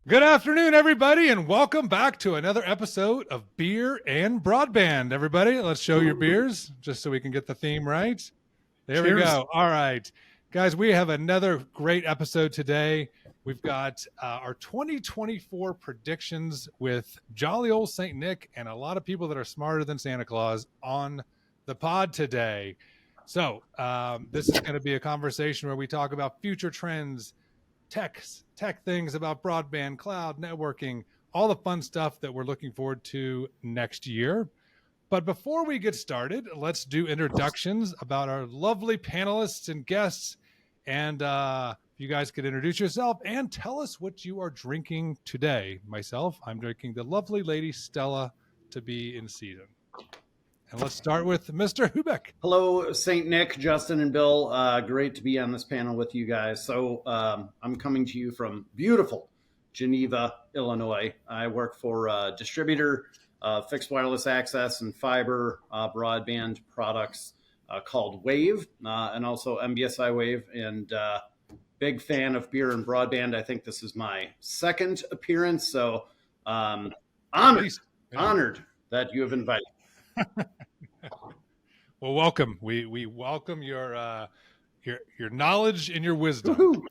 Good afternoon, everybody, and welcome back to another episode of Beer and Broadband. Everybody, let's show your beers just so we can get the theme right. There we Cheers. go. All right. Guys, we have another great episode today. We've got our 2024 predictions with jolly old St. Nick and a lot of people that are smarter than Santa Claus on the pod today. So this is going to be a conversation where we talk about future trends, tech things about broadband, cloud, networking, all the fun stuff that we're looking forward to next year. But before we get started, let's do introductions about our lovely panelists and guests. And you guys could introduce yourself and tell us what you are drinking today. Myself, I'm drinking the lovely lady Stella to be in season. And let's start with Mr. Hubeck. Hello, St. Nick, Justin, and Bill. Great to be on this panel with you guys. So I'm coming to you from beautiful Geneva, Illinois. I work for a distributor, fixed wireless access and fiber broadband products called Wave, and also MBSI Wave. And big fan of beer and broadband. I think this is my second appearance. So honored that you have invited. Well, welcome. We welcome your knowledge and your wisdom. Woo-hoo.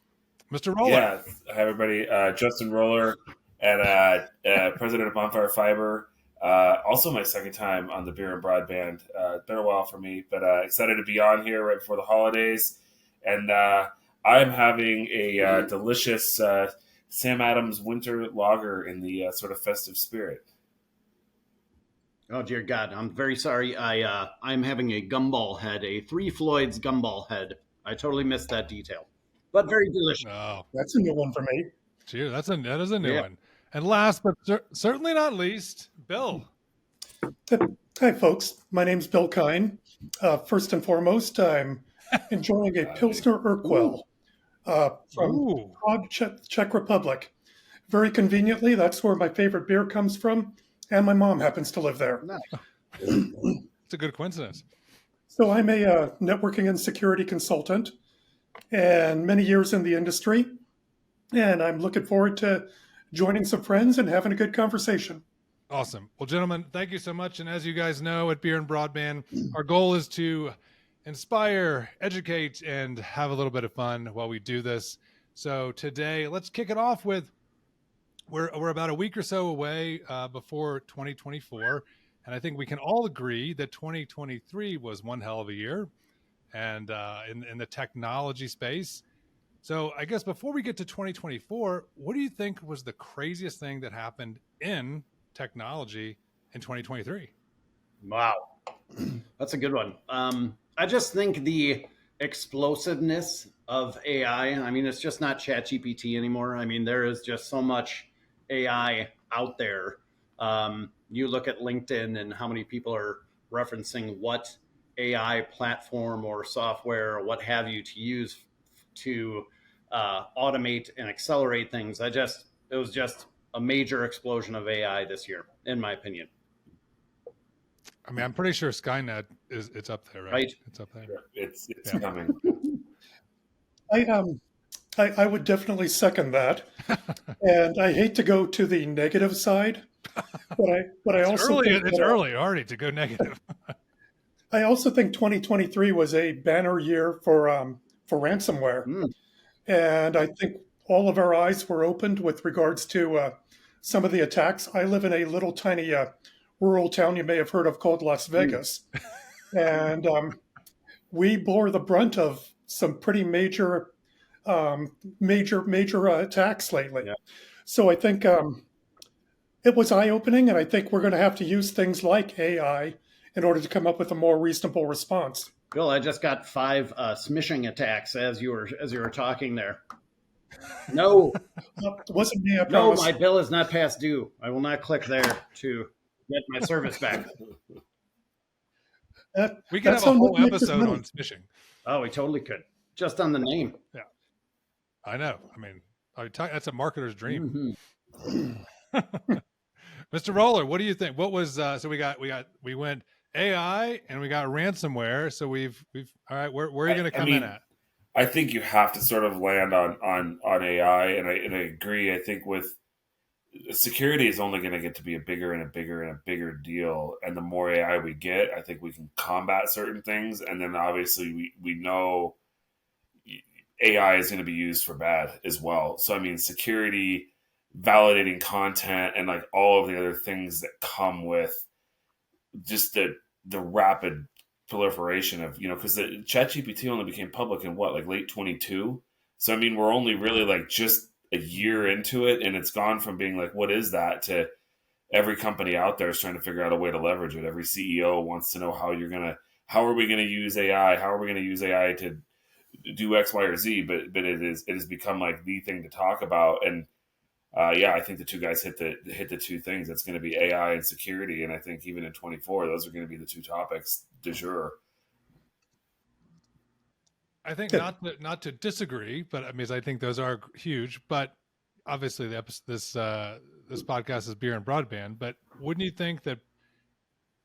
Mr. Roller. Yeah, hi everybody. Justin Roller, and president of Bonfire Fiber. Also my second time on the Beer and Broadband. Been a while for me, but excited to be on here right before the holidays. And I'm having a delicious Sam Adams Winter Lager in the sort of festive spirit. Oh, dear God. I'm very sorry. I'm having a gumball head, a Three Floyds gumball head. I totally missed that detail, but very delicious. Oh, that's a new one for me. Gee, that is a new one. And last, but certainly not least, Bill. Hi, folks. My name's Bill Kine. First and foremost, I'm enjoying a Pilsner Urquell from Prague, Czech Republic. Very conveniently, that's where my favorite beer comes from. And my mom happens to live there. Nice. It's a good coincidence. So I'm a networking and security consultant and many years in the industry. And I'm looking forward to joining some friends and having a good conversation. Awesome. Well, gentlemen, thank you so much. And as you guys know, at Beer and Broadband, our goal is to inspire, educate, and have a little bit of fun while we do this. So today, let's kick it off with We're about a week or so away before 2024, and I think we can all agree that 2023 was one hell of a year, and in the technology space. So I guess before we get to 2024, what do you think was the craziest thing that happened in technology in 2023? Wow, that's a good one. I just think the explosiveness of AI. I mean, it's just not ChatGPT anymore. I mean, there is just so much AI out there. You look at LinkedIn and how many people are referencing what AI platform or software or what have you to use to automate and accelerate things. It was just a major explosion of AI this year, in my opinion. I mean, I'm pretty sure Skynet it's up there, right? It's up there. It's coming. I would definitely second that, and I hate to go to the negative side, but I also think it's early already to go negative. I also think 2023 was a banner year for ransomware, and I think all of our eyes were opened with regards to some of the attacks. I live in a little tiny rural town you may have heard of called Las Vegas, and we bore the brunt of some pretty major attacks lately. Yeah. So I think it was eye-opening, and I think we're going to have to use things like AI in order to come up with a more reasonable response. Bill, I just got 5 smishing attacks as you were talking there. No, it wasn't me. I promise. No, my bill is not past due. I will not click there to get my service back. We could have a whole episode on smishing. Oh, we totally could. Just on the name. Yeah. I know. I mean, that's a marketer's dream. Mm-hmm. Mr. Roller, what do you think? What was so we went AI and we got ransomware. So we've all right. Where are you going to come in at? I think you have to sort of land on AI, and I agree. I think with security is only going to get to be a bigger and a bigger and a bigger deal. And the more AI we get, I think we can combat certain things. And then obviously we know AI is going to be used for bad as well. So, I mean, security, validating content, and like all of the other things that come with just the rapid proliferation of, because the ChatGPT only became public in what, like late 22. So, I mean, we're only really like just a year into it, and it's gone from being like, what is that, to every company out there is trying to figure out a way to leverage it. Every CEO wants to know how are we going to use AI? How are we going to use AI to do X, Y, or Z? But it has become like the thing to talk about. And I think the two guys hit the two things. It's going to be AI and security. And I think even in 24, those are going to be the two topics du jour. I think not to disagree, but I mean, I think those are huge. But obviously, this podcast is beer and broadband. But wouldn't you think that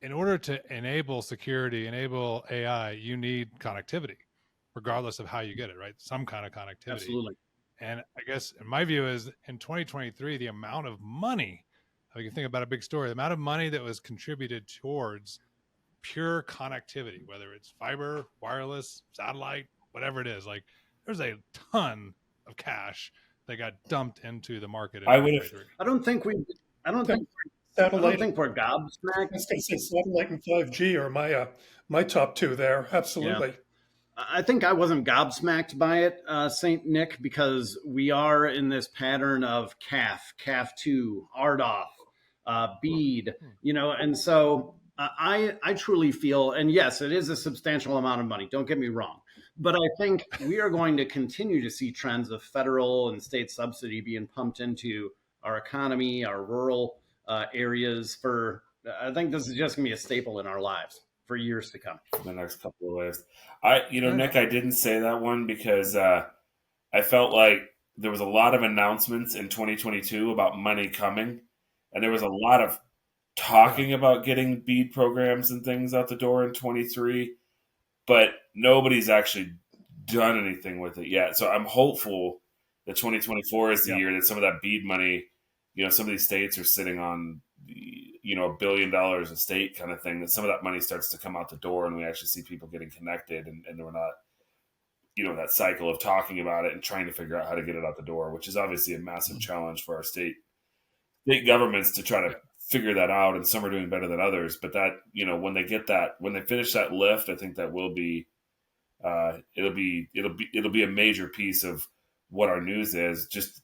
in order to enable security, enable AI, you need connectivity, regardless of how you get it, right? Some kind of connectivity. Absolutely. And I guess in my view is in 2023, the amount of money, if you think about a big story, the amount of money that was contributed towards pure connectivity, whether it's fiber, wireless, satellite, whatever it is, like there's a ton of cash that got dumped into the market. I don't think we're gobsmacked. I was going to say satellite and 5G are my top two there. Absolutely. Yeah. I think I wasn't gobsmacked by it, St. Nick, because we are in this pattern of CAF2, RDOF, BEAD, and so I truly feel, and yes, it is a substantial amount of money, don't get me wrong, but I think we are going to continue to see trends of federal and state subsidy being pumped into our economy, our rural areas I think this is just going to be a staple in our lives for years to come. The next couple of ways. Nick, I didn't say that one because I felt like there was a lot of announcements in 2022 about money coming, and there was a lot of talking about getting BEAD programs and things out the door in 23, but nobody's actually done anything with it yet. So I'm hopeful that 2024 is the year that some of that BEAD money, some of these states are sitting on $1 billion a state kind of thing, that some of that money starts to come out the door and we actually see people getting connected, and we're not, that cycle of talking about it and trying to figure out how to get it out the door, which is obviously a massive challenge for our state governments to try to figure that out. And some are doing better than others, but that, when they finish that lift, I think that will be, it'll be a major piece of what our news is, just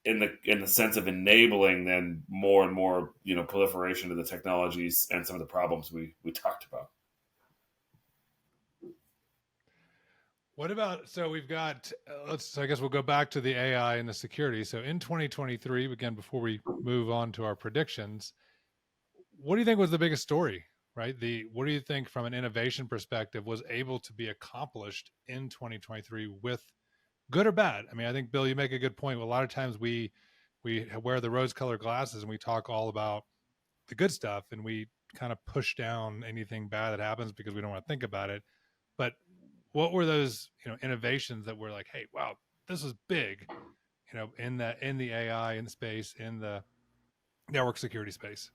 in the sense of enabling then more and more, proliferation of the technologies and some of the problems we talked about. What about, so we've got, I guess we'll go back to the AI and the security. So in 2023, again, before we move on to our predictions, what do you think was the biggest story, right? What do you think from an innovation perspective was able to be accomplished in 2023 with good or bad? I mean, I think, Bill, you make a good point. A lot of times we wear the rose-colored glasses and we talk all about the good stuff, and we kind of push down anything bad that happens because we don't want to think about it. But what were those, innovations that were like, hey, wow, this is big, in the AI in space, in the network security space?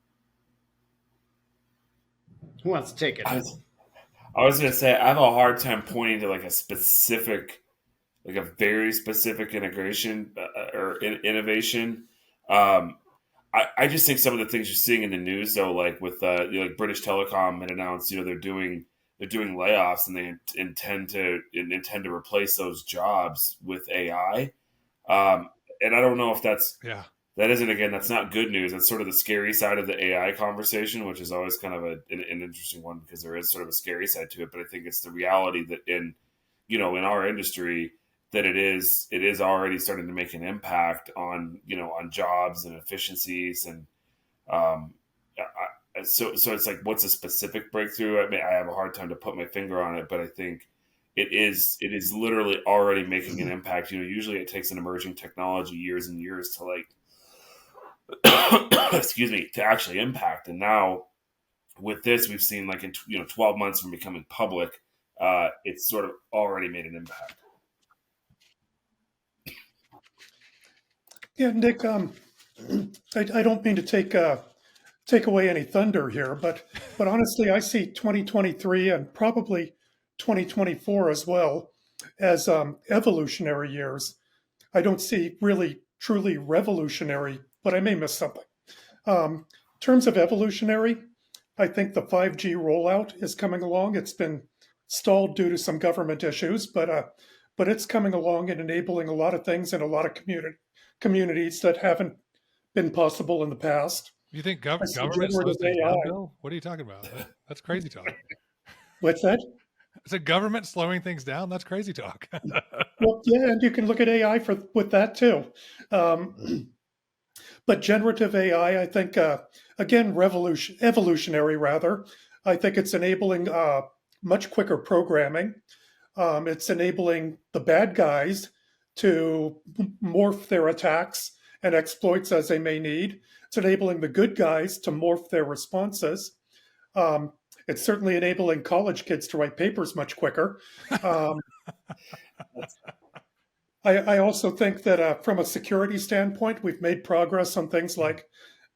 Who wants to take it? I was going to say, I have a hard time pointing to like a very specific integration or innovation. I just think some of the things you're seeing in the news, though, like with like British Telecom had announced, they're doing layoffs, and they intend to replace those jobs with AI. And I don't know if that's not good news. That's sort of the scary side of the AI conversation, which is always kind of an interesting one because there is sort of a scary side to it. But I think it's the reality that in our industry, that it is already starting to make an impact on jobs and efficiencies, and so it's like, what's a specific breakthrough? I mean, I have a hard time to put my finger on it, but I think it is literally already making an impact. Usually it takes an emerging technology years and years to to actually impact, and now with this, we've seen like in 12 months from becoming public, it's sort of already made an impact. Yeah, Nick, I don't mean to take away any thunder here, but honestly, I see 2023 and probably 2024 as well as evolutionary years. I don't see really truly revolutionary, but I may miss something. In terms of evolutionary, I think the 5G rollout is coming along. It's been stalled due to some government issues, but it's coming along and enabling a lot of things in a lot of communities that haven't been possible in the past. You think I see government generative slows things AI. down, Bill? What are you talking about? That's crazy talk. What's that? Is it government slowing things down? That's crazy talk. Well, yeah, and you can look at AI with that too. But generative AI, I think, again, evolutionary rather. I think it's enabling much quicker programming. It's enabling the bad guys to morph their attacks and exploits as they may need. It's enabling the good guys to morph their responses. It's certainly enabling college kids to write papers much quicker. I also think that from a security standpoint, we've made progress on things like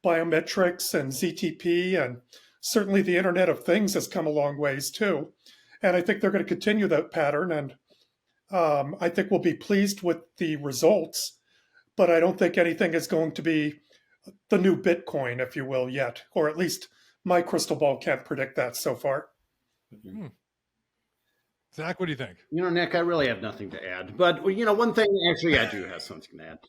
biometrics and ZTP, and certainly the Internet of Things has come a long ways too. And I think they're going to continue that pattern, and I think we'll be pleased with the results, but I don't think anything is going to be the new Bitcoin, if you will, yet, or at least my crystal ball can't predict that so far. Zach, what do you think? Nick, I really have nothing to add. But one thing actually I do have something to add.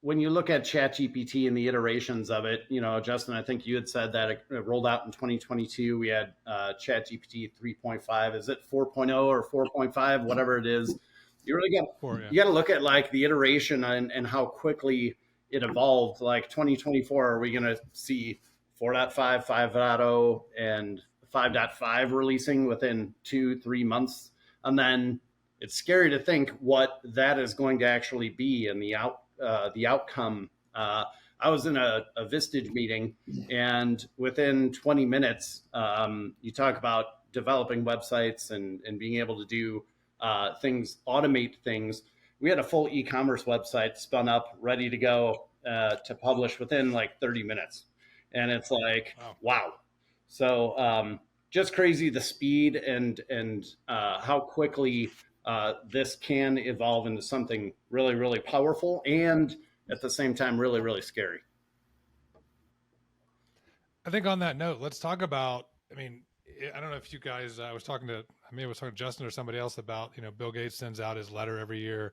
When you look at ChatGPT and the iterations of it, Justin, I think you had said that it rolled out in 2022. We had ChatGPT 3.5. Is it 4.0 or 4.5? Whatever it is, you really got to look at like the iteration and how quickly it evolved. Like 2024, are we going to see 4.5, 5.0, and 5.5 releasing within 2-3 months? And then it's scary to think what that is going to actually be and the outcome. I was in a Vistage meeting, and within 20 minutes, you talk about developing websites and being able to do things, automate things. We had a full e-commerce website spun up, ready to go to publish within like 30 minutes. And it's like, wow. So just crazy, the speed and how quickly this can evolve into something really, really powerful and at the same time, really, really scary. I think on that note, let's talk about, I don't know if you guys, I was talking to Justin or somebody else about, Bill Gates sends out his letter every year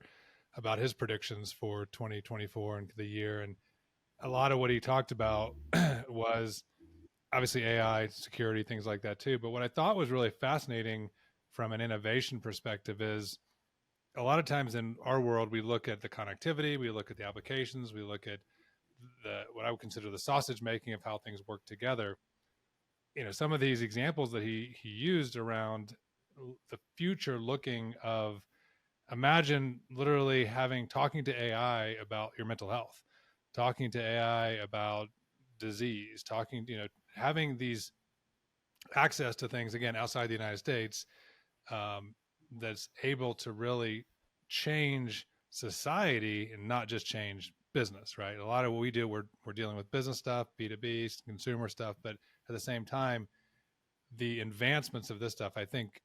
about his predictions for 2024 and the year. And a lot of what he talked about was obviously AI, security, things like that too. But what I thought was really fascinating from an innovation perspective is a lot of times in our world, we look at the connectivity, we look at the applications, we look at what I would consider the sausage making of how things work together. Some of these examples that he used around the future looking of, imagine literally talking to AI about your mental health, talking to AI about disease, having these access to things again outside the United States, that's able to really change society and not just change business, right? A lot of what we do, we're dealing with business stuff, B2B, consumer stuff, but at the same time, the advancements of this stuff, I think,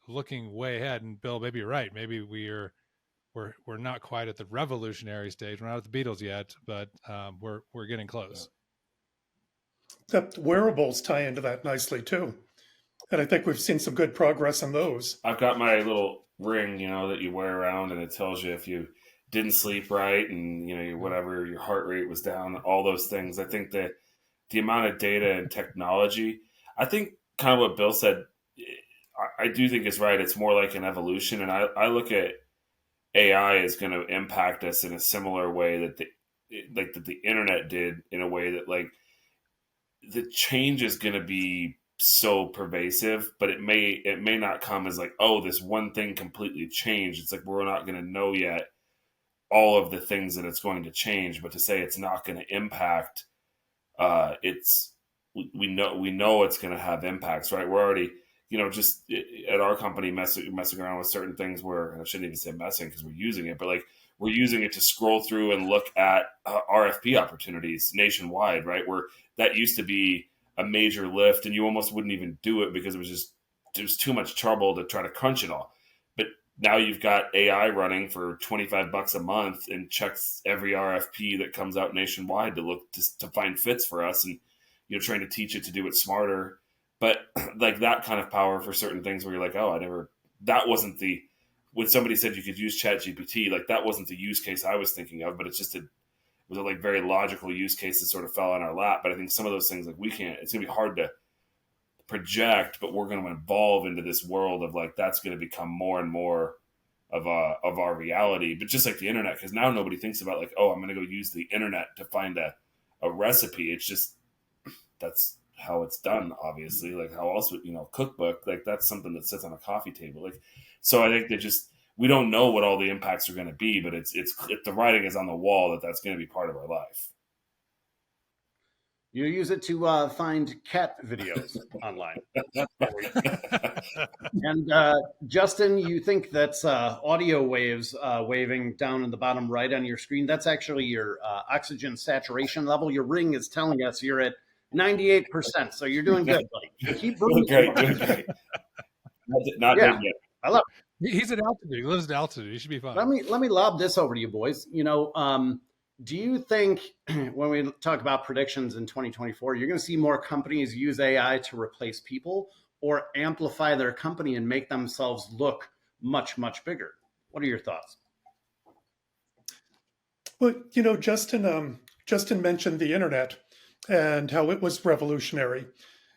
looking way ahead, and Bill, maybe you're right. Maybe we're not quite at the revolutionary stage. We're not at the Beatles yet, but we're getting close. The wearables tie into that nicely too. And I think we've seen some good progress on those. I've got my little ring, that you wear around, and it tells you if you didn't sleep right and, whatever, your heart rate was down, all those things. I think that the amount of data and technology, I think kind of what Bill said, I do think is right. It's more like an evolution. And I look at AI is going to impact us in a similar way that the internet did, in a way that like the change is going to be so pervasive, but it may not come as like, oh, this one thing completely changed. It's like, we're not going to know yet all of the things that it's going to change, but to say it's not going to impact, we know it's going to have impacts, right? We're already, just at our company messing around with certain things where, and I shouldn't even say messing because we're using it, but like we're using it to scroll through and look at RFP opportunities nationwide, right? Where that used to be a major lift and you almost wouldn't even do it because it was too much trouble to try to crunch it all. But now you've got AI running for $25 a month and checks every RFP that comes out nationwide to look to find fits for us, and trying to teach it to do it smarter. But like that kind of power for certain things where you're like, oh, that wasn't when somebody said you could use ChatGPT, like that wasn't the use case I was thinking of, but it was a like very logical use case that sort of fell on our lap. But I think some of those things, like it's going to be hard to project, but we're going to evolve into this world of like, that's going to become more and more of our reality. But just like the internet, because now nobody thinks about like, oh, I'm going to go use the internet to find a recipe. It's just, that's how it's done, obviously. Like how else would, cookbook, like that's something that sits on a coffee table. Like, so I think we don't know what all the impacts are going to be, but the writing is on the wall that's going to be part of our life. You use it to find cat videos online. And Justin, you think that's audio waves waving down in the bottom right on your screen? That's actually your oxygen saturation level. Your ring is telling us you're at 98%, so you're doing good, buddy. Keep doing great. Not dead yet. I love it. He's at altitude. He lives at altitude. He should be fine. Let me lob this over to you, boys. Do you think when we talk about predictions in 2024, you're going to see more companies use AI to replace people or amplify their company and make themselves look much, much bigger? What are your thoughts? Well, Justin mentioned the internet and how it was revolutionary,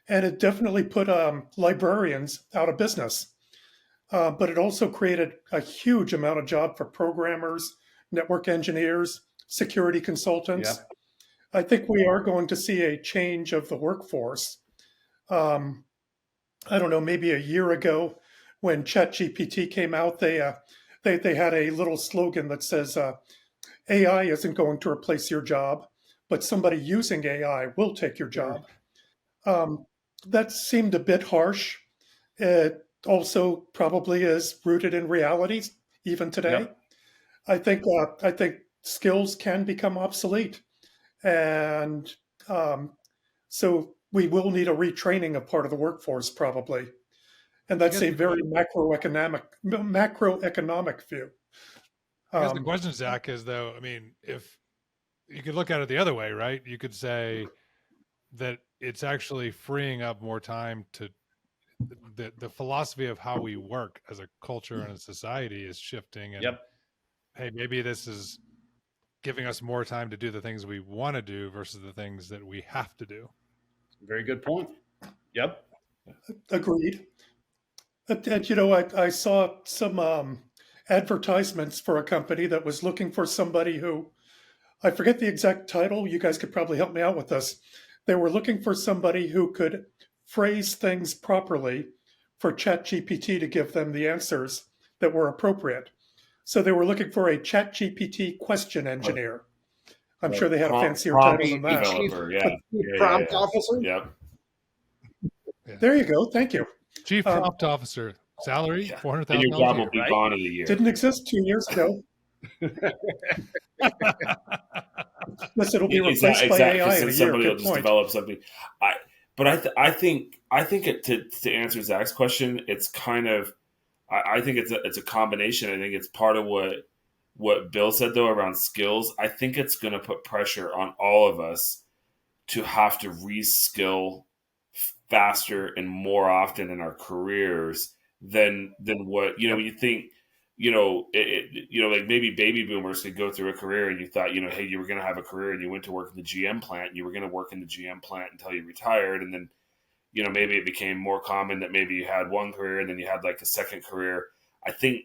and it definitely put librarians out of business. But it also created a huge amount of job for programmers, network engineers, security consultants. Yep. I think we are going to see a change of the workforce. I don't know, maybe a year ago when ChatGPT came out, they had a little slogan that says, AI isn't going to replace your job, but somebody using AI will take your job. That seemed a bit harsh. It also probably is rooted in realities even today. Yep. I think skills can become obsolete, and so we will need a retraining of part of the workforce probably, and that's a very macroeconomic view. I guess the question, Zach, is though, I mean, if you could look at it the other way, right? You could say that it's actually freeing up more time to the philosophy of how we work as a culture and a society is shifting. And hey, maybe this is giving us more time to do the things we want to do versus the things that we have to do. Very good point. Yep. Agreed. And I saw some advertisements for a company that was looking for somebody who, I forget the exact title. You guys could probably help me out with this. They were looking for somebody who could phrase things properly for ChatGPT to give them the answers that were appropriate. So they were looking for a ChatGPT question engineer. I'm sure they had a fancier title than that. Prompt officer? Yep. There you go. Thank you. Chief prompt officer. Salary, $400,000. And your job will be gone in a year. Didn't exist 2 years ago. Yes, it'll be replaced by AI in a year. Somebody will just develop something. I think to answer Zach's question, it's kind of, I think it's a combination. I think it's part of what Bill said though around skills. I think it's going to put pressure on all of us to have to reskill faster and more often in our careers than what you think. Like maybe baby boomers could go through a career and you thought, hey, you were going to have a career and you went to work in the GM plant and you were going to work in the GM plant until you retired. And then, maybe it became more common that maybe you had one career and then you had like a second career. I think,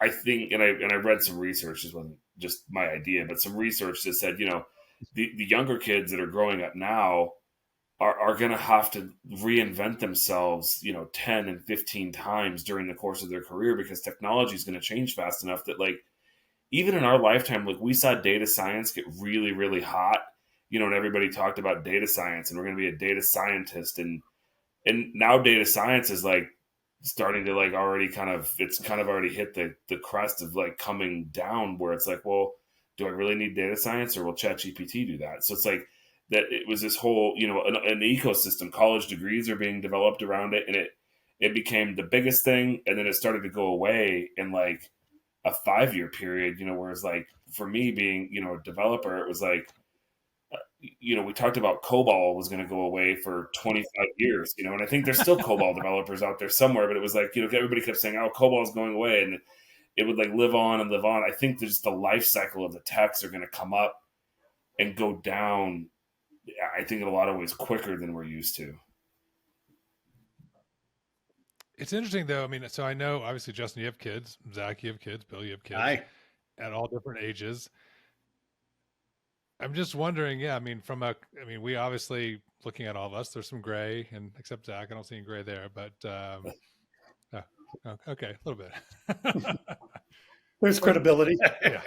and I read some research, this wasn't just my idea, but some research that said, the younger kids that are growing up now are going to have to reinvent themselves, 10 and 15 times during the course of their career because technology is going to change fast enough that like, even in our lifetime, like we saw data science get really, really hot, and everybody talked about data science and we're going to be a data scientist. And now data science is like starting to like already kind of, it's kind of already hit the crest of like coming down where it's like, well, do I really need data science, or will ChatGPT do that? So it's like that it was this whole, an ecosystem. College degrees are being developed around it, and it became the biggest thing, and then it started to go away in like a 5-year period, whereas like for me being, a developer, it was like, we talked about COBOL was going to go away for 25 years, and I think there's still COBOL developers out there somewhere, but it was like, everybody kept saying, oh, COBOL is going away, and it would like live on and live on. I think there's the life cycle of the techs are going to come up and go down, I think in a lot of ways quicker than we're used to. It's interesting though. I mean, so I know obviously, Justin, you have kids, Zach, you have kids, Bill, you have kids. Hi. At all different ages. I'm just wondering, yeah, I mean, we obviously, looking at all of us, there's some gray, and except Zach, I don't see any gray there, but okay, a little bit. There's credibility. Yeah.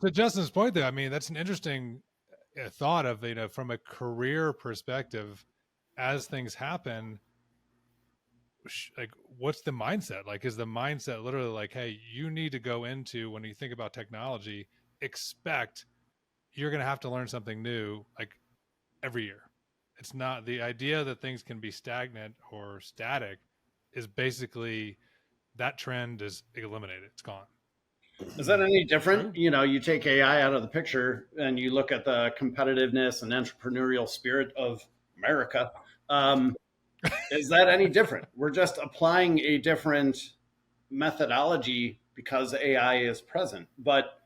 To Justin's point though, I mean, that's an interesting thought of, from a career perspective, as things happen, like what's the mindset? Like, is the mindset literally like, hey, you need to go into, when you think about technology, expect you're going to have to learn something new like every year. It's not the idea that things can be stagnant or static, is basically that trend is eliminated. It's gone. Is that any different? You take AI out of the picture and you look at the competitiveness and entrepreneurial spirit of America. Is that any different? We're just applying a different methodology because AI is present. But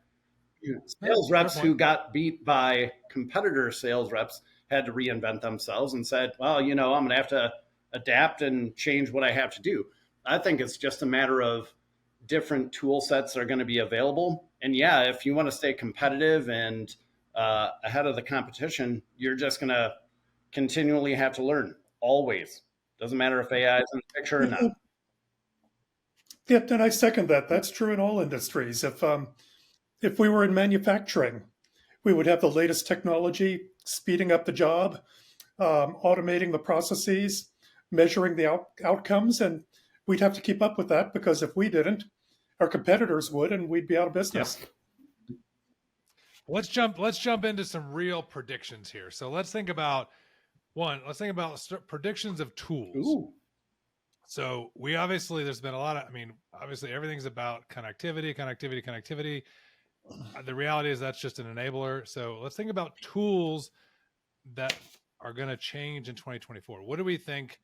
sales reps who got beat by competitor sales reps had to reinvent themselves and said, well, I'm going to have to adapt and change what I have to do. I think it's just a matter of different tool sets that are going to be available. And yeah, if you want to stay competitive and ahead of the competition, you're just going to continually have to learn, always. Doesn't matter if AI is in the picture or not. Yeah, and I second that. That's true in all industries. If we were in manufacturing, we would have the latest technology, speeding up the job, automating the processes, measuring the outcomes, and we'd have to keep up with that, because if we didn't, our competitors would, and we'd be out of business. Yeah. Let's jump into some real predictions here. So let's think about predictions of tools. Ooh. So there's been a lot of, obviously everything's about connectivity. The reality is that's just an enabler. So let's think about tools that are going to change in 2024. What do we think?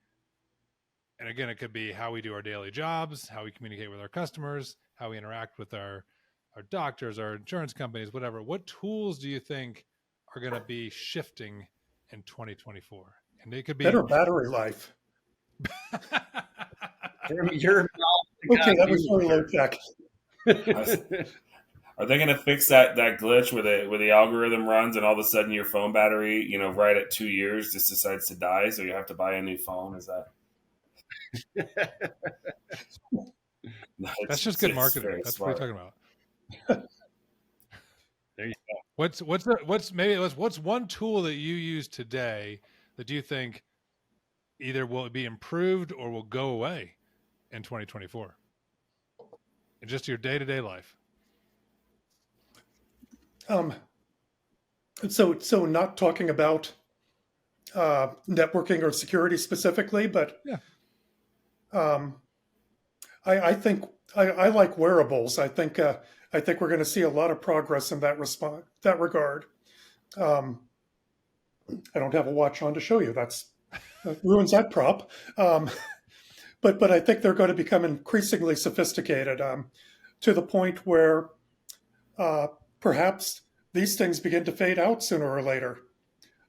And again, it could be how we do our daily jobs, how we communicate with our customers, how we interact with our doctors, our insurance companies, whatever. What tools do you think are going to be shifting in 2024? And it could be better battery life. You're okay, that was very low tech. Are they going to fix that glitch where the algorithm runs and all of a sudden your phone battery, right at 2 years, just decides to die, so you have to buy a new phone? Is that? That's just good marketing. That's smart. What we're talking about. There you go. What's one tool that you use today that you think either will be improved or will go away in 2024 in just your day-to-day life? So not talking about networking or security specifically, but yeah. I think I like wearables. I think we're going to see a lot of progress in that regard. I don't have a watch on to show you. That ruins that prop. But I think they're going to become increasingly sophisticated to the point where perhaps these things begin to fade out sooner or later.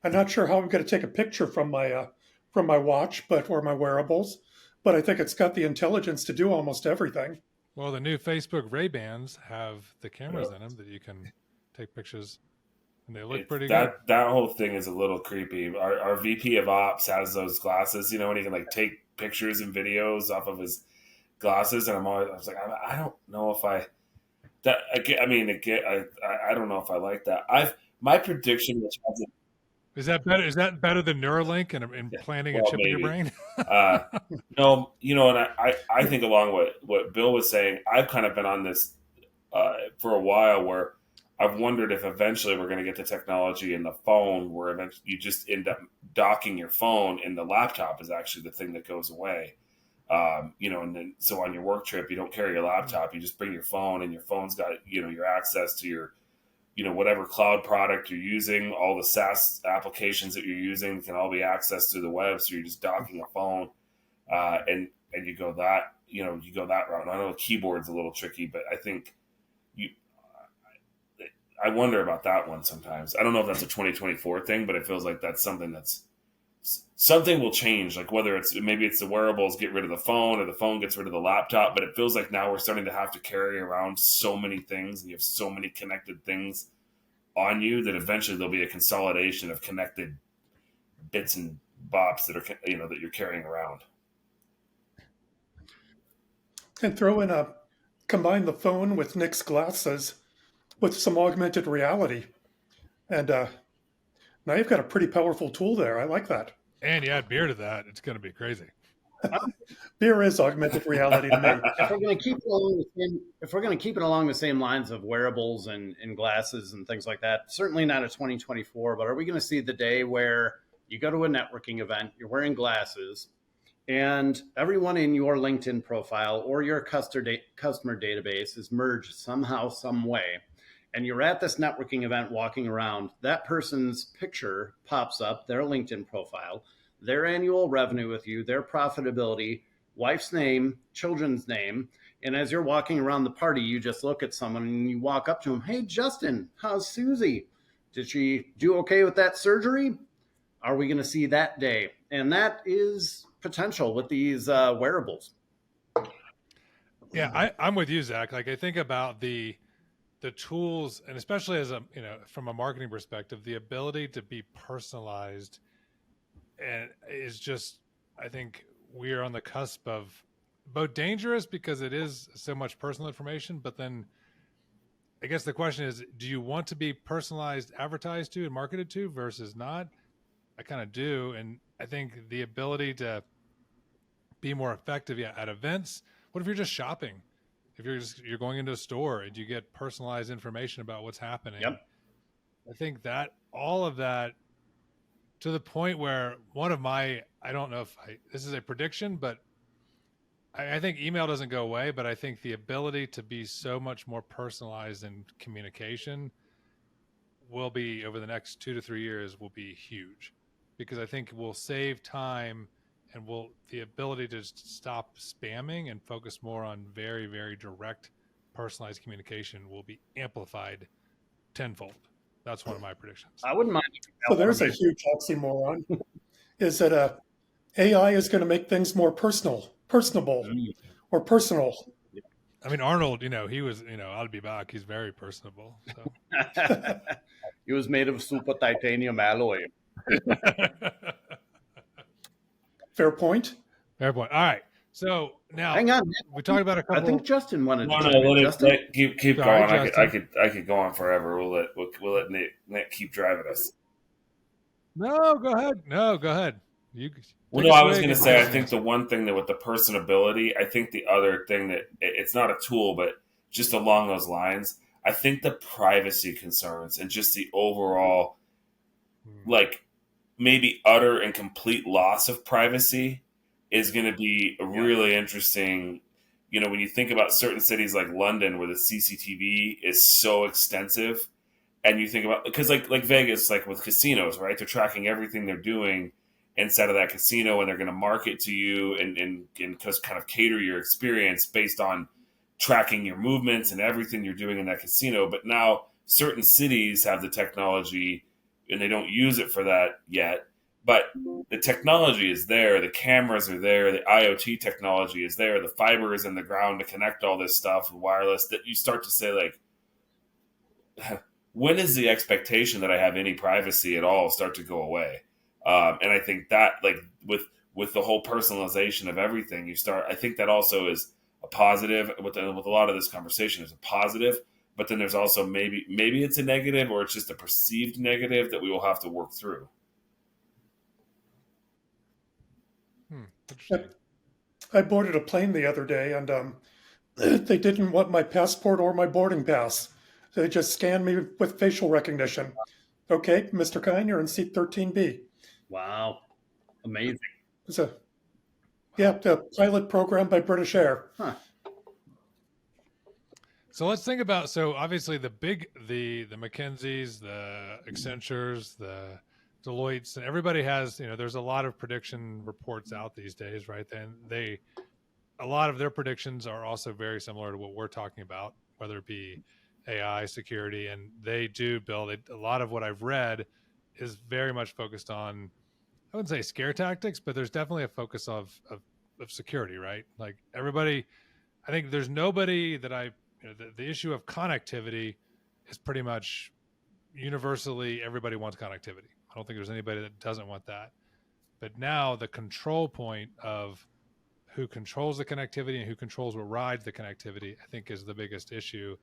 I'm not sure how I'm going to take a picture from my watch, or my wearables, but I think it's got the intelligence to do almost everything. Well, the new Facebook Ray-Bans have the cameras in them that you can take pictures, and they look pretty good. That whole thing is a little creepy. Our VP of Ops has those glasses, and he can like take pictures and videos off of his glasses, and I was like, I don't know if I don't know if I like that. My prediction, which hasn't Is that better? Is that better than Neuralink and implanting a Well, chip in your maybe. brain? No, and I think along what Bill was saying, I've kind of been on this for a while where I've wondered if eventually we're going to get the technology in the phone where eventually you just end up docking your phone and the laptop is actually the thing that goes away. And then so on your work trip, you don't carry your laptop, you just bring your phone, and your phone's got, your access to your, whatever cloud product you're using, all the SaaS applications that you're using can all be accessed through the web. So you're just docking a phone, and you go that, you go that route. And I know the keyboard's a little tricky, but I think I wonder about that one sometimes. I don't know if that's a 2024 thing, but it feels like that's something will change. Like whether maybe it's the wearables get rid of the phone or the phone gets rid of the laptop, but it feels like now we're starting to have to carry around so many things and you have so many connected things on you that eventually there'll be a consolidation of connected bits and bops that are, that you're carrying around. And combine the phone with Nick's glasses with some augmented reality. And now you've got a pretty powerful tool there. I like that. And you add beer to that, it's going to be crazy. Beer is augmented reality to me. If we're going to keep it along the same lines of wearables and glasses and things like that, certainly not a 2024. But are we going to see the day where you go to a networking event, you're wearing glasses, and everyone in your LinkedIn profile or your customer database is merged somehow, some way, and you're at this networking event walking around, that person's picture pops up, their LinkedIn profile, their annual revenue with you, their profitability, wife's name, children's name. And as you're walking around the party, you just look at someone and you walk up to them. Hey, Justin, how's Susie? Did she do okay with that surgery? Are we going to see that day? And that is potential with these wearables. Yeah, I'm with you, Zach. Like I think about the tools, and especially as from a marketing perspective, the ability to be personalized, and is just, I think we are on the cusp of both dangerous because it is so much personal information, but then I guess the question is, do you want to be personalized, advertised to, and marketed to versus not? I kind of do, and I think the ability to be more effective at events. What if you're just shopping? If you're going into a store and you get personalized information about what's happening. Yep. I think that all of that, to the point where I don't know if this is a prediction, but I think email doesn't go away, but I think the ability to be so much more personalized in communication will be, over the next 2 to 3 years, will be huge, because I think we'll save time and the ability to stop spamming and focus more on very, very direct, personalized communication will be amplified tenfold. That's one of my predictions. I wouldn't mind. So there's a huge oxymoron, is that AI is going to make things more personable, or personal. I mean, Arnold, he was, I'll be back. He's very personable. So. He was made of super titanium alloy. Fair point. Fair point. All right. So now, hang on. We talked about a couple. I think Justin wanted to. Keep Sorry, going. Justin. I could go on forever. We'll let Nick keep driving us. No, go ahead. I was going to say, I think the one thing that with the personability, I think the other thing that it's not a tool, but just along those lines, I think the privacy concerns and just the overall, like maybe utter and complete loss of privacy is going to be really interesting. When you think about certain cities like London, where the CCTV is so extensive, and you think about, because like Vegas, like with casinos, right? They're tracking everything they're doing inside of that casino, and they're going to market to you and just kind of cater your experience based on tracking your movements and everything you're doing in that casino. But now certain cities have the technology and they don't use it for that yet. But the technology is there. The cameras are there. The IoT technology is there. The fiber is in the ground to connect all this stuff, wireless, that you start to say, like, when is the expectation that I have any privacy at all start to go away? And I think that, like, with the whole personalization of everything, I think that also is a positive with a lot of this conversation is a positive, but then there's also maybe it's a negative, or it's just a perceived negative that we will have to work through. Interesting. I boarded a plane the other day, and they didn't want my passport or my boarding pass. They just scanned me with facial recognition. Okay, Mr. Kine, you're in seat 13B. Wow. Amazing. It's a the pilot program by British Air. Huh. So let's think about, so obviously the McKinseys, the Accentures, the Deloittes, and everybody has, there's a lot of prediction reports out these days, right? And a lot of their predictions are also very similar to what we're talking about, whether it be AI security, and they do build it. A lot of what I've read is very much focused on, I wouldn't say scare tactics, but there's definitely a focus of security, right? Like everybody, I think there's nobody that the issue of connectivity is pretty much universally, everybody wants connectivity. I don't think there's anybody that doesn't want that. But now the control point of who controls the connectivity and who controls what rides the connectivity, I think is the biggest issue.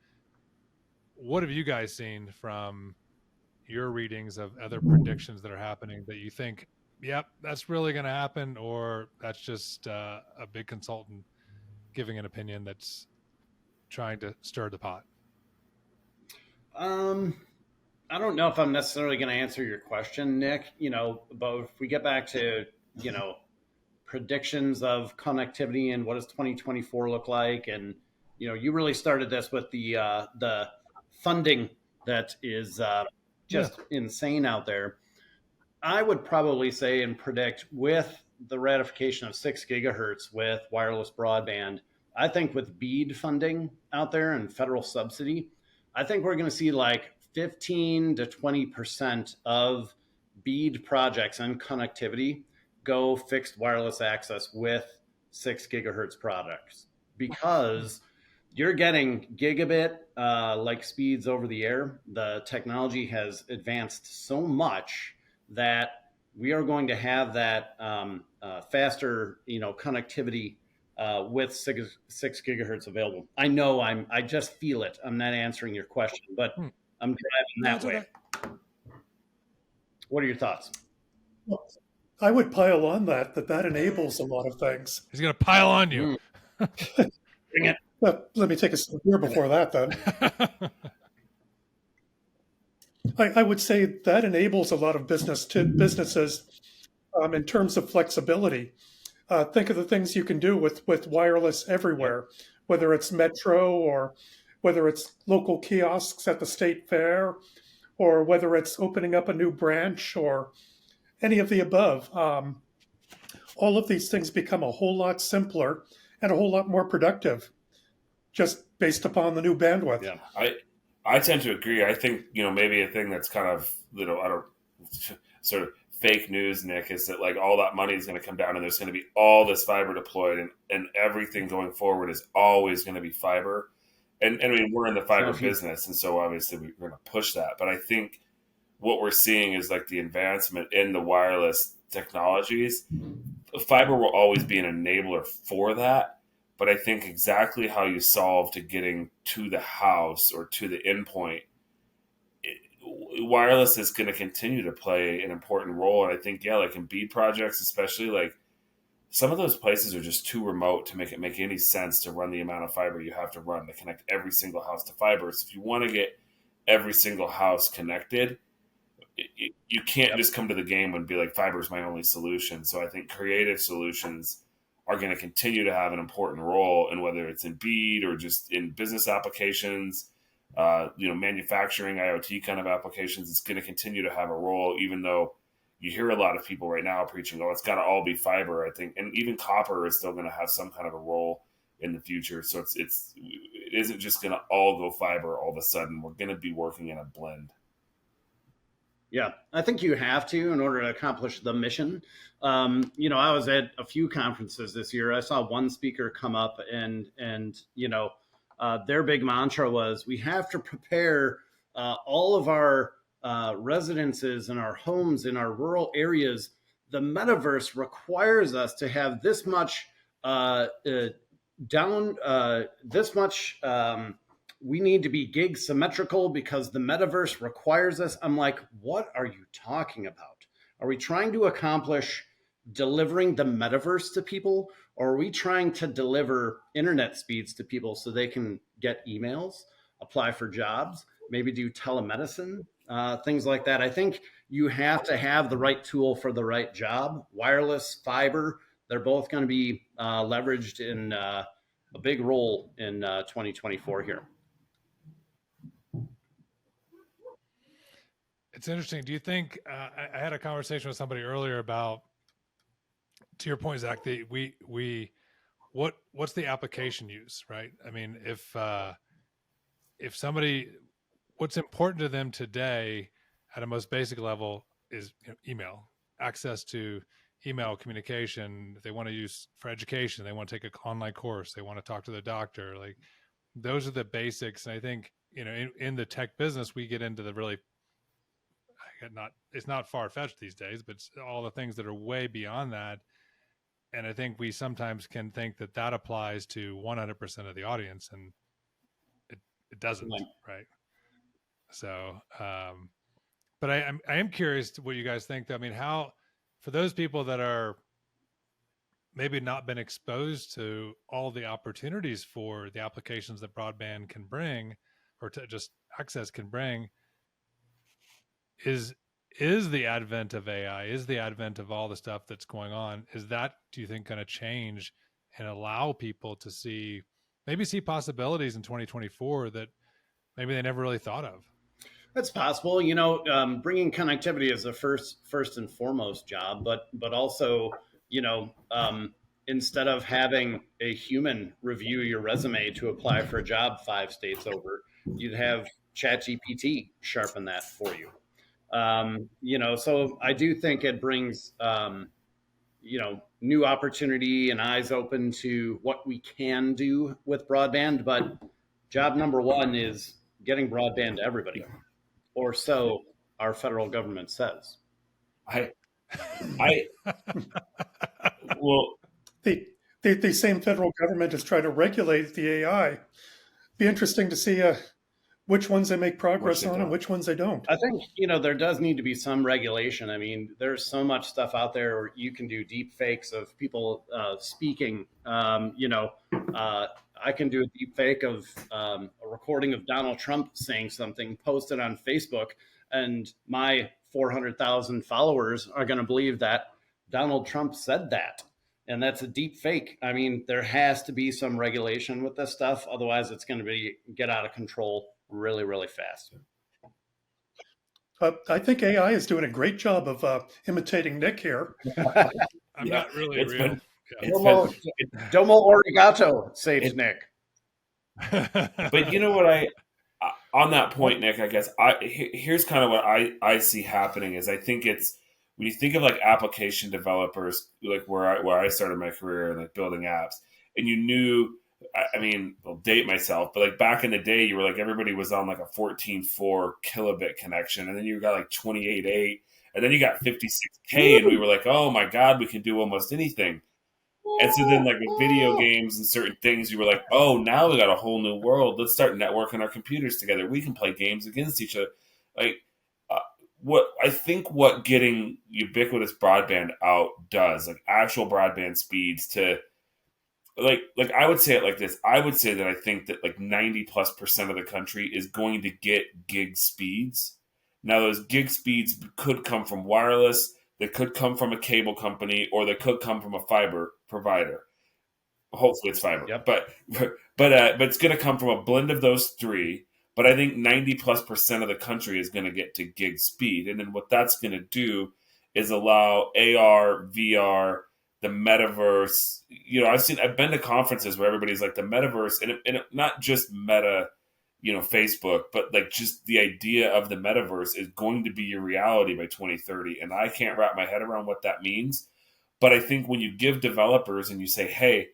What have you guys seen from your readings of other predictions that are happening that you think, yep, that's really going to happen, or that's just a big consultant giving an opinion that's trying to stir the pot? I don't know if I'm necessarily going to answer your question, Nick, but if we get back to, predictions of connectivity and what does 2024 look like? And, you really started this with the funding that is just insane out there. I would probably say and predict with the ratification of 6 gigahertz with wireless broadband, I think with BEAD funding out there and federal subsidy, I think we're going to see like 15 to 20% of BEAD projects and connectivity go fixed wireless access with 6 gigahertz products, because you're getting gigabit like speeds over the air. The technology has advanced so much that we are going to have that faster, connectivity with 6 gigahertz available. I know I just feel it. I'm not answering your question, but I'm driving that way. Okay. What are your thoughts? Well, I would pile on that enables a lot of things. He's going to pile on you. Bring it. But let me take a sip here before that, then. I would say that enables a lot of businesses in terms of flexibility. Think of the things you can do with wireless everywhere, whether it's metro or whether it's local kiosks at the state fair, or whether it's opening up a new branch or any of the above. All of these things become a whole lot simpler and a whole lot more productive just based upon the new bandwidth. Yeah, I tend to agree. I think, maybe a thing that's kind of, sort of fake news, Nick, is that like all that money is going to come down and there's going to be all this fiber deployed and everything going forward is always going to be fiber. And I mean, we're in the fiber business, and so obviously we're going to push that. But I think what we're seeing is like the advancement in the wireless technologies. Fiber will always be an enabler for that. But I think exactly how you solve to getting to the house or to the endpoint, wireless is going to continue to play an important role. And I think, like in BEAD projects, especially, like some of those places are just too remote to make it make any sense to run the amount of fiber you have to run to connect every single house to fiber. So if you want to get every single house connected, you can't just come to the game and be like, fiber is my only solution. So I think creative solutions are going to continue to have an important role, and whether it's in BEAD or just in business applications, manufacturing, IoT kind of applications, it's going to continue to have a role, even though you hear a lot of people right now preaching, it's got to all be fiber, I think. And even copper is still going to have some kind of a role in the future. So it isn't just going to all go fiber all of a sudden. We're going to be working in a blend. Yeah, I think you have to in order to accomplish the mission. I was at a few conferences this year. I saw one speaker come up and their big mantra was, we have to prepare all of our residences and our homes in our rural areas. The metaverse requires us to have this much we need to be gig symmetrical because the metaverse requires us. I'm like, what are you talking about? Are we trying to accomplish delivering the metaverse to people, or are we trying to deliver internet speeds to people so they can get emails, apply for jobs, maybe do telemedicine, things like that? I think you have to have the right tool for the right job. Wireless, fiber, they're both going to be leveraged in a big role in 2024 here. It's interesting. Do you think I had a conversation with somebody earlier about, to your point, Zach, what's the application use, right? I mean, if somebody, what's important to them today at a most basic level is email, access to email communication. If they want to use for education, they want to take an online course, they want to talk to their doctor, like those are the basics. And I think, in the tech business, we get into the really, it's not far-fetched these days, but it's all the things that are way beyond that. And I think we sometimes can think that applies to 100% of the audience, and it doesn't, right? So, but I am curious what you guys think. I mean, how, for those people that are maybe not been exposed to all the opportunities for the applications that broadband can bring, or to just access can bring, is the advent of AI, is the advent of all the stuff that's going on, is that, do you think, going to change and allow people to see possibilities in 2024 that maybe they never really thought of? That's possible. Bringing connectivity is the first and foremost job, but also, instead of having a human review your resume to apply for a job 5 states over, you'd have ChatGPT sharpen that for you. So I do think it brings, new opportunity and eyes open to what we can do with broadband. But job number one is getting broadband to everybody, or so our federal government says. Well, the same federal government is trying to regulate the AI. Be interesting to see which ones they make progress on and which ones they don't. I think, there does need to be some regulation. I mean, there's so much stuff out there where you can do deep fakes of people speaking. I can do a deep fake of a recording of Donald Trump saying something, post it on Facebook, and my 400,000 followers are going to believe that Donald Trump said that. And that's a deep fake. I mean, there has to be some regulation with this stuff. Otherwise, it's going to get out of control really, really fast. I think AI is doing a great job of imitating Nick here. I'm not really real. Domo Origato, saves Nick. But you know what, on that point, Nick, I guess here's kind of what I see happening is, I think it's, when you think of like application developers, like where I started my career, like building apps, and you knew, I mean, I'll date myself, but like back in the day, you were like, everybody was on like a 14.4 kilobit connection, and then you got like 28.8, and then you got 56K, and we were like, oh my God, we can do almost anything. And so then, like with video games and certain things, you were like, oh, now we got a whole new world. Let's start networking our computers together. We can play games against each other. Like, what getting ubiquitous broadband out does, like actual broadband speeds to, like I would say it like this. I would say that I think that like 90+% of the country is going to get gig speeds. Now, those gig speeds could come from wireless, they could come from a cable company, or they could come from a fiber provider. Hopefully it's fiber. Yep. But it's going to come from a blend of those three. But I think 90+% of the country is going to get to gig speed. And then what that's going to do is allow AR, VR, the metaverse. I've been to conferences where everybody's like the metaverse, and not just Meta, Facebook, but like just the idea of the metaverse is going to be your reality by 2030. And I can't wrap my head around what that means. But I think when you give developers and you say, hey,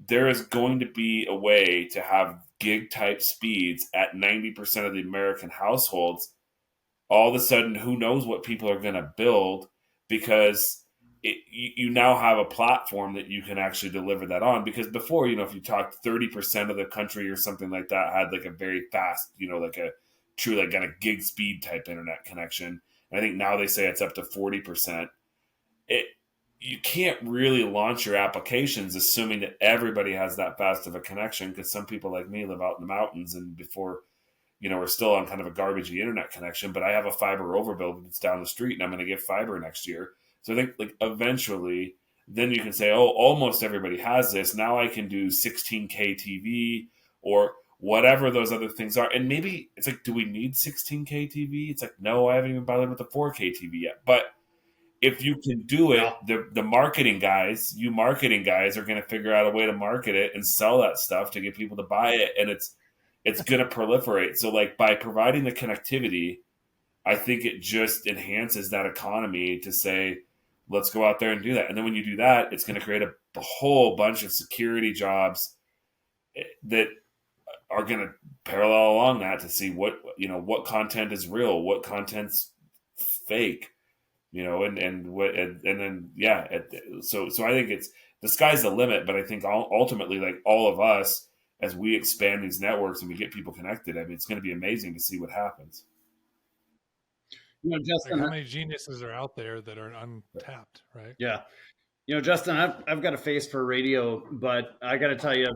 there is going to be a way to have gig type speeds at 90% of the American households, all of a sudden, who knows what people are going to build, because you now have a platform that you can actually deliver that on. Because before, if you talked 30% of the country or something like that had like a very fast, like a true, like kind of gig speed type internet connection. And I think now they say it's up to 40%. you can't really launch your applications assuming that everybody has that fast of a connection, because some people like me live out in the mountains, and before, we're still on kind of a garbagey internet connection, but I have a fiber overbuild that's down the street and I'm going to get fiber next year. So I think like eventually then you can say, oh, almost everybody has this. Now I can do 16K TV or whatever those other things are. And maybe it's like, do we need 16K TV? It's like, no, I haven't even bothered with the 4K TV yet. But if you can do it, the marketing guys are going to figure out a way to market it and sell that stuff to get people to buy it. And it's going to proliferate. So like by providing the connectivity, I think it just enhances that economy to say, let's go out there and do that. And then when you do that, it's going to create a whole bunch of security jobs that are going to parallel along that to see what content is real, what content's fake, so I think it's the sky's the limit, but I think ultimately, like all of us, as we expand these networks and we get people connected, I mean, it's going to be amazing to see what happens. Justin, how many geniuses are out there that are untapped, right? Yeah. Justin, I've got a face for radio, but I got to tell you,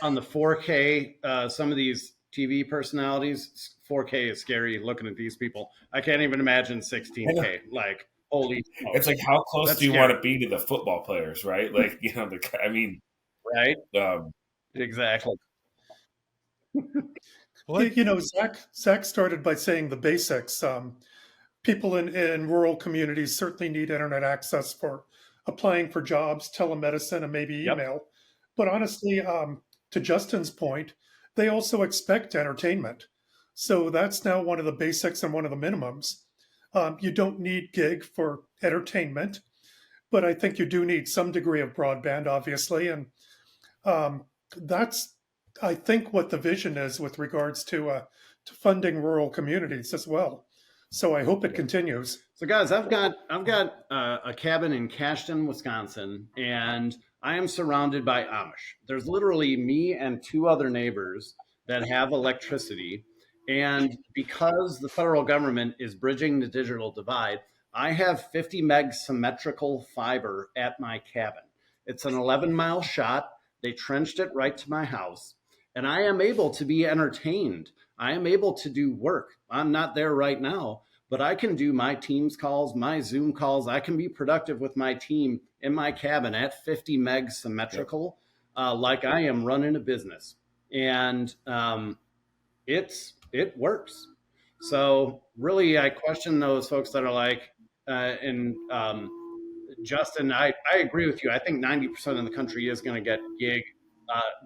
on the 4K, some of these TV personalities, 4K is scary looking at these people. I can't even imagine 16K. Like, holy smokes. It's like, how close do you want to be to the football players, right? Like, right? Exactly. Zach started by saying the basics. People in rural communities certainly need internet access for applying for jobs, telemedicine, and maybe email. Yep. But honestly, to Justin's point, they also expect entertainment. So that's now one of the basics and one of the minimums. You don't need gig for entertainment, but I think you do need some degree of broadband, obviously. And that's, I think, what the vision is with regards to funding rural communities as well. So I hope it continues. So guys, I've got a cabin in Cashton, Wisconsin, and I am surrounded by Amish. There's literally me and two other neighbors that have electricity. And because the federal government is bridging the digital divide, I have 50 meg symmetrical fiber at my cabin. It's an 11-mile shot. They trenched it right to my house. And I am able to be entertained. I am able to do work. I'm not there right now, but I can do my Teams calls, my Zoom calls. I can be productive with my team in my cabin at 50 meg symmetrical, like I am running a business. And it works. So really, I question those folks that are like, Justin, I agree with you. I think 90% of the country is going to get gig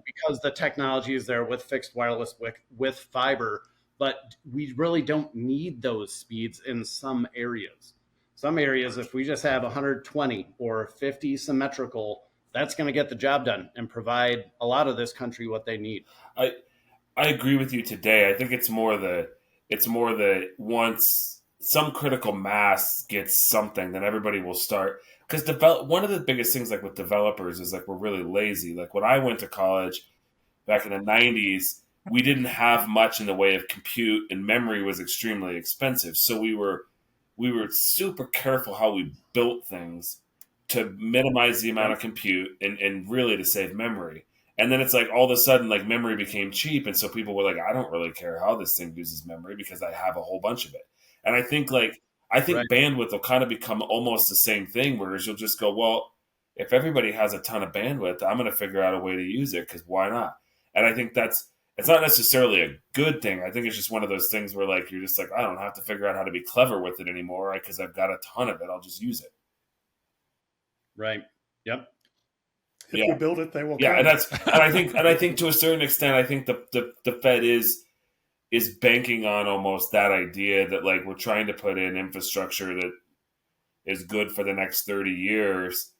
because the technology is there with fixed wireless, with fiber, but we really don't need those speeds in some areas. Some areas, if we just have 120 or 50 symmetrical, that's going to get the job done and provide a lot of this country what they need. I agree with you today. I think it's more the once some critical mass gets something, then everybody will start. Because one of the biggest things, like with developers, is like we're really lazy. Like when I went to college back in the 90s, we didn't have much in the way of compute, and memory was extremely expensive. So we were super careful how we built things to minimize the amount of compute and really to save memory. And then it's like all of a sudden, like memory became cheap, and so people were like, I don't really care how this thing uses memory because I have a whole bunch of it. And I think right. bandwidth will kind of become almost the same thing, whereas you'll just go, well, if everybody has a ton of bandwidth, I'm going to figure out a way to use it because why not? And I think it's not necessarily a good thing. I think it's just one of those things where like you're just like, I don't have to figure out how to be clever with it anymore because I've got a ton of it. I'll just use it. Right. Yep. If you build it, they will. Yeah, and I think to a certain extent, I think the Fed is banking on almost that idea that like we're trying to put in infrastructure that is good for the next 30 years.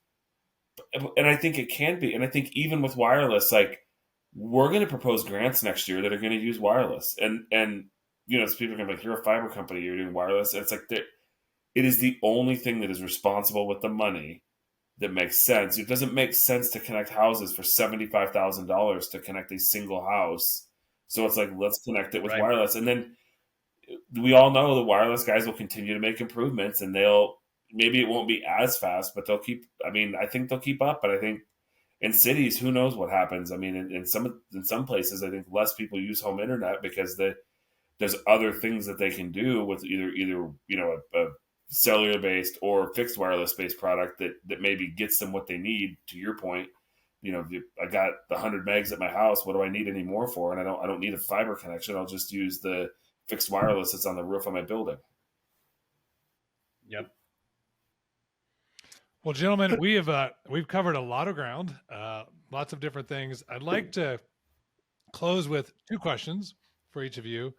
And I think it can be. And I think even with wireless, like we're going to propose grants next year that are going to use wireless. And so people are going to be like, you're a fiber company, you're doing wireless. And it's like it is the only thing that is responsible with the money that makes sense. It doesn't make sense to connect houses for $75,000 to connect a single house. So it's like, let's connect it with wireless. And then we all know the wireless guys will continue to make improvements and they'll maybe it won't be as fast, but they'll keep. I mean, I think they'll keep up. But I think in cities, who knows what happens? I mean, in some places, I think less people use home internet because there's other things that they can do with either a cellular based or fixed wireless based product that maybe gets them what they need. To your point, I got the 100 megs at my house. What do I need any more for? And I don't need a fiber connection. I'll just use the fixed wireless that's on the roof of my building. Yep. Well, gentlemen, we've covered a lot of ground, lots of different things. I'd like to close with 2 questions for each of you.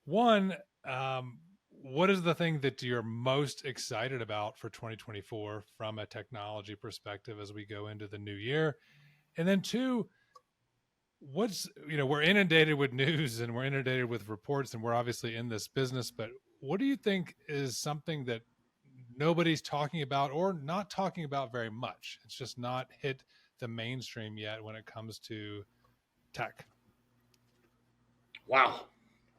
One, what is the thing that you're most excited about for 2024 from a technology perspective as we go into the new year? And then 2, we're inundated with news and we're inundated with reports, and we're obviously in this business, but what do you think is something that nobody's talking about or not talking about very much? It's just not hit the mainstream yet when it comes to tech. Wow.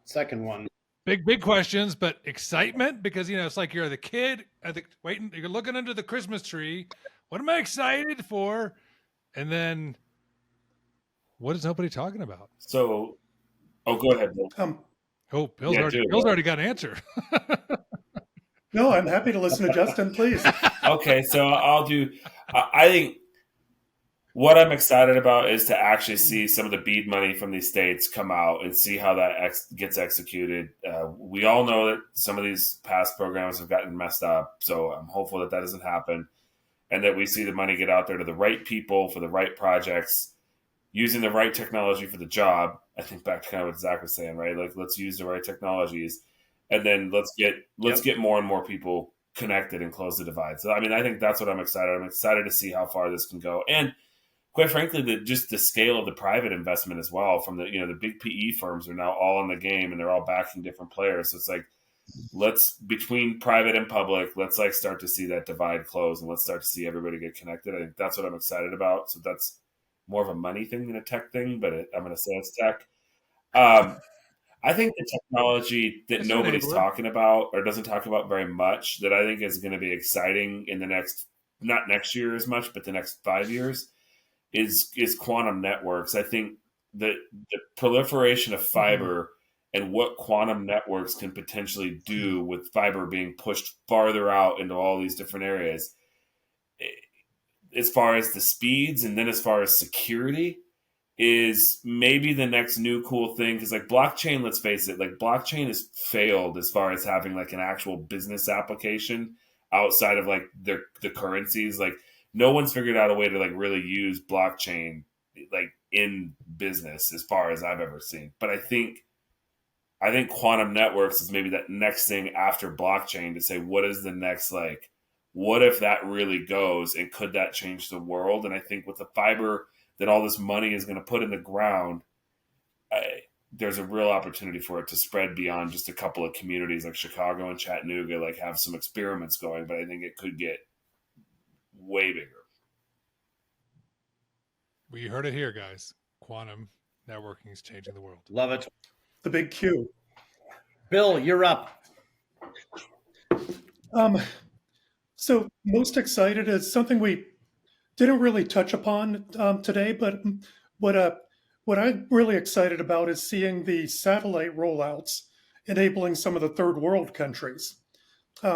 Second one. Big questions, but excitement, because it's like you're the kid waiting, you're looking under the Christmas tree. What am I excited for? And then what is nobody talking about? So, go ahead, Bill. Bill's already got an answer. No, I'm happy to listen to Justin, please. Okay, so I'll do. I think what I'm excited about is to actually see some of the BEAD money from these states come out and see how that gets executed. We all know that some of these past programs have gotten messed up, so I'm hopeful that doesn't happen, and that we see the money get out there to the right people for the right projects, using the right technology for the job. I think back to kind of what Zach was saying, right? Like, let's use the right technologies. And then let's get more and more people connected and close the divide. So, I mean, I think that's what I'm excited. I'm excited to see how far this can go. And quite frankly, just the scale of the private investment as well from the big PE firms are now all in the game and they're all backing different players. So it's like, between private and public, let's start to see that divide close and let's start to see everybody get connected. I think that's what I'm excited about. So that's more of a money thing than a tech thing, but I'm going to say it's tech. I think the technology that nobody's talking about or doesn't talk about very much that I think is going to be exciting in the not next year as much, but the next 5 years is quantum networks. I think that the proliferation of fiber and what quantum networks can potentially do with fiber being pushed farther out into all these different areas, as far as the speeds and then as far as security, is maybe the next new cool thing. Because blockchain, let's face it, blockchain has failed as far as having an actual business application outside of the currencies. No one's figured out a way to really use blockchain in business as far as I've ever seen. But I think quantum networks is maybe that next thing after blockchain to say, what is the next, what if that really goes and could that change the world? And I think with the fiber that all this money is going to put in the ground, there's a real opportunity for it to spread beyond just a couple of communities like Chicago and Chattanooga, have some experiments going, but I think it could get way bigger. Well, you heard it here, guys. Quantum networking is changing the world. Love it. The big Q. Bill, you're up. So most excited is something we didn't really touch upon today, but what I'm really excited about is seeing the satellite rollouts enabling some of the third world countries.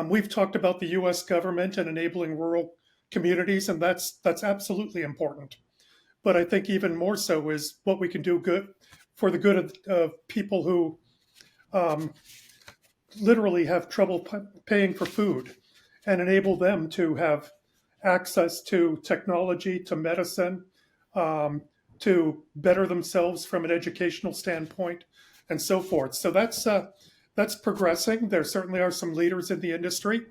We've talked about the U.S. government and enabling rural communities, and that's absolutely important. But I think even more so is what we can do good for the good of people who literally have trouble paying for food, and enable them to have access to technology, to medicine, to better themselves from an educational standpoint, and so forth. So that's progressing. There certainly are some leaders in the industry,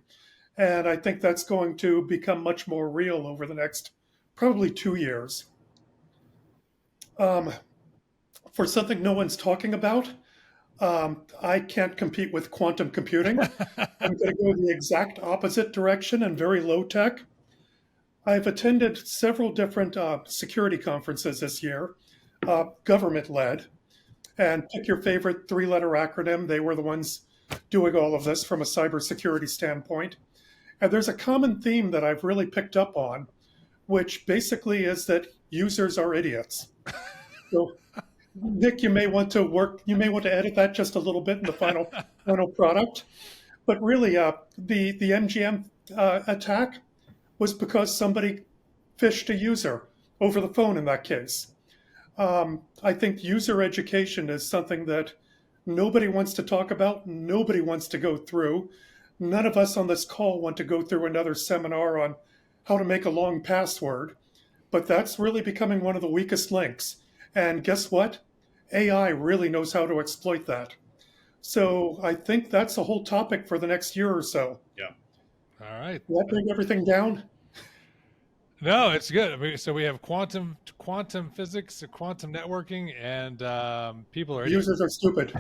and I think that's going to become much more real over the next probably 2 years. For something no one's talking about, I can't compete with quantum computing. I'm going to go the exact opposite direction and very low tech. I've attended several different security conferences this year, government-led, and pick your favorite 3-letter acronym. They were the ones doing all of this from a cybersecurity standpoint. And there's a common theme that I've really picked up on, which basically is that users are idiots. So, Nick, you may want to edit that just a little bit in the final product. But really, the MGM attack was because somebody phished a user over the phone in that case. I think user education is something that nobody wants to talk about, nobody wants to go through. None of us on this call want to go through another seminar on how to make a long password, but that's really becoming one of the weakest links. And guess what? AI really knows how to exploit that. So I think that's a whole topic for the next year or so. Yeah. All right. Will that bring everything down? No, it's good. I mean, so we have quantum physics, quantum networking, and people are Users are stupid.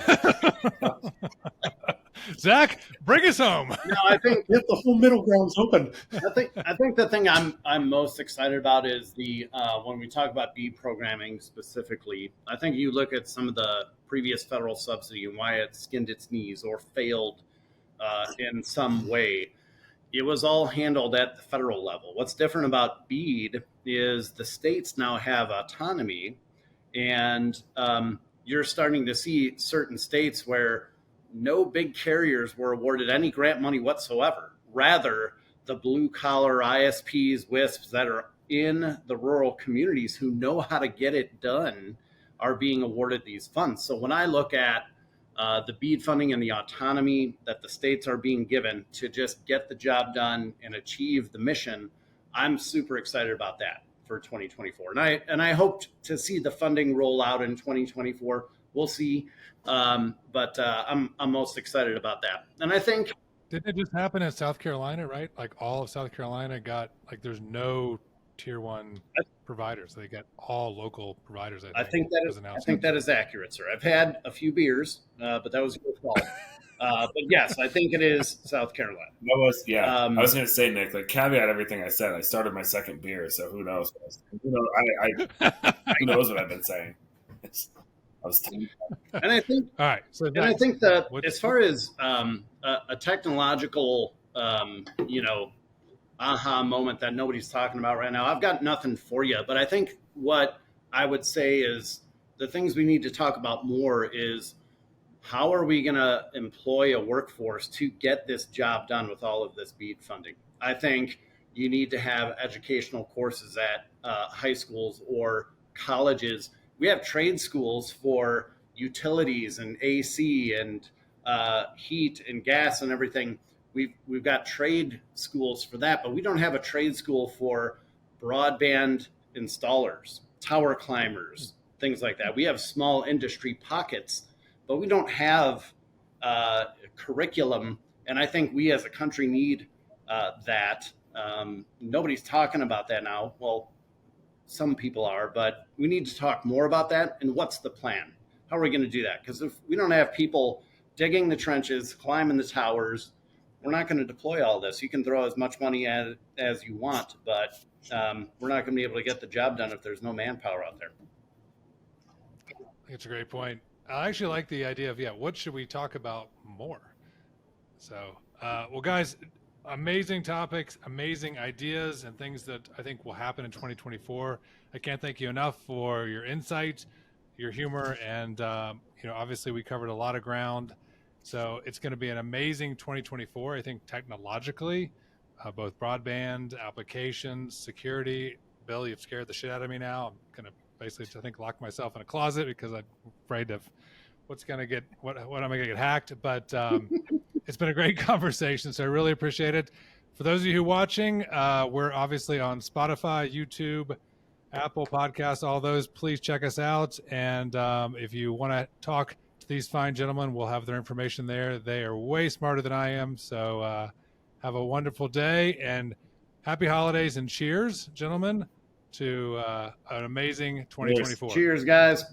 Zach, bring us home. No, I think Yet the whole middle ground's open. I think the thing I'm most excited about is the when we talk about bead programming specifically. I think you look at some of the previous federal subsidy and why it skinned its knees or failed in some way. It was all handled at the federal level. What's different about bead is the states now have autonomy, and you're starting to see certain states where no big carriers were awarded any grant money whatsoever. Rather, the blue collar ISPs, WISPs that are in the rural communities who know how to get it done are being awarded these funds. So when I look at the BEAD funding and the autonomy that the states are being given to just get the job done and achieve the mission, I'm super excited about that for 2024. And I hope to see the funding roll out in 2024. We'll see. But I'm most excited about that. And I think... Didn't it just happen in South Carolina, right? Like all of South Carolina got, like there's no tier one providers. They got all local providers. I think that is accurate, sir. I've had a few beers, but that was your fault. But yes, I think it is South Carolina. That was, yeah. I was going to say, Nick, like caveat everything I said. I started my second beer, so who knows? Who knows what I've been saying? And I think, all right. So and I think that as far as a technological, aha moment that nobody's talking about right now, I've got nothing for you. But I think what I would say is the things we need to talk about more is how are we going to employ a workforce to get this job done with all of this BEAD funding? I think you need to have educational courses at high schools or colleges. We have trade schools for utilities and AC and heat and gas and everything. We've got trade schools for that, but we don't have a trade school for broadband installers, tower climbers, things like that. We have small industry pockets, but we don't have curriculum. And I think we as a country need that. Nobody's talking about that now. Well, some people are, but we need to talk more about that. And what's the plan? How are we going to do that? Because if we don't have people digging the trenches, climbing the towers, we're not going to deploy all this. You can throw as much money at it as you want, but we're not going to be able to get the job done if there's no manpower out there. I think it's a great point. I actually like the idea of, what should we talk about more? So, well, guys, amazing topics, amazing ideas, and things that I think will happen in 2024. I can't thank you enough for your insight, your humor, and obviously we covered a lot of ground. So it's going to be an amazing 2024. I think technologically, both broadband, applications, security. Bill, you've scared the shit out of me now. I'm going to basically, I think, lock myself in a closet because I'm afraid of what am I going to get hacked. But it's been a great conversation, so I really appreciate it. For those of you who are watching, we're obviously on Spotify, YouTube, Apple Podcasts, all those. Please check us out. And if you want to talk to these fine gentlemen, we'll have their information there. They are way smarter than I am. So have a wonderful day and happy holidays and cheers, gentlemen, to an amazing 2024. Cheers, guys.